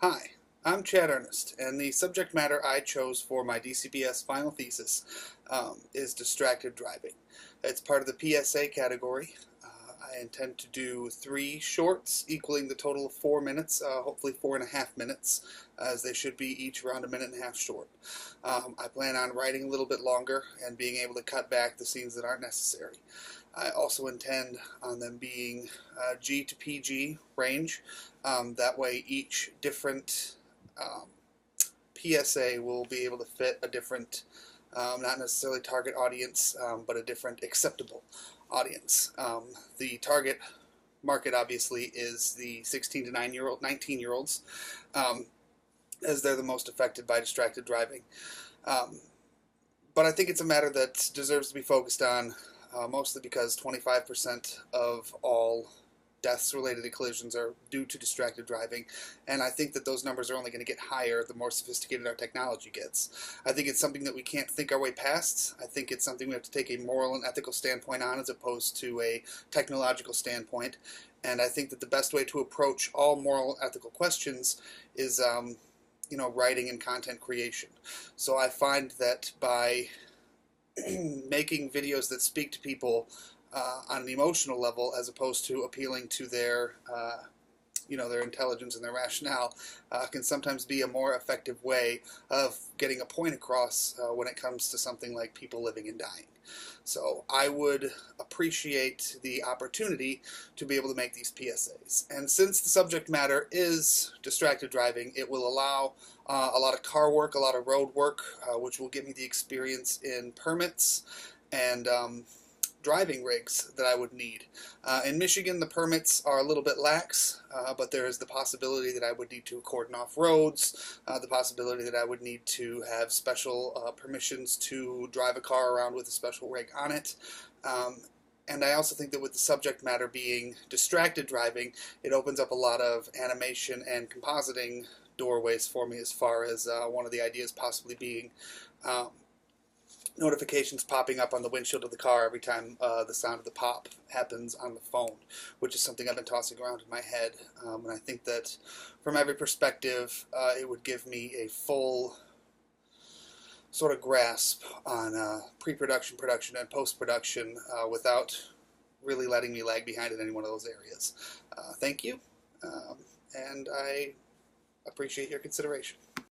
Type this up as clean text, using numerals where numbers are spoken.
Hi, I'm Chad Earnest, and the subject matter I chose for my DCBS final thesis is distracted driving. It's part of the PSA category. I intend to do 3 shorts, equaling the total of 4 minutes, hopefully 4.5 minutes, as they should be each around a minute and a half short. I plan on writing a little bit longer and being able to cut back the scenes that aren't necessary. I also intend on them being G to PG range. That way each different PSA will be able to fit a different, not necessarily target audience, but a different acceptable audience. The target market obviously is the 16 to 19-year-olds, as they're the most affected by distracted driving. But I think it's a matter that deserves to be focused on, mostly because 25% of all deaths related to collisions are due to distracted driving, and I think that those numbers are only going to get higher the more sophisticated our technology gets. I think it's something that we can't think our way past. I think it's something we have to take a moral and ethical standpoint on as opposed to a technological standpoint, and I think that the best way to approach all moral ethical questions is writing and content creation. So I find that by making videos that speak to people on an emotional level, as opposed to appealing to their their intelligence and their rationale, can sometimes be a more effective way of getting a point across when it comes to something like people living and dying. So I would appreciate the opportunity to be able to make these PSAs. And since the subject matter is distracted driving, it will allow a lot of car work, a lot of road work, which will give me the experience in permits and driving rigs that I would need. In Michigan, the permits are a little bit lax, but there is the possibility that I would need to cordon off roads, the possibility that I would need to have special permissions to drive a car around with a special rig on it. And I also think that with the subject matter being distracted driving, it opens up a lot of animation and compositing doorways for me, as far as one of the ideas possibly being notifications popping up on the windshield of the car every time the sound of the pop happens on the phone, which is something I've been tossing around in my head. And I think that from every perspective, it would give me a full sort of grasp on pre-production, production, and post-production without really letting me lag behind in any one of those areas. Thank you, and I appreciate your consideration.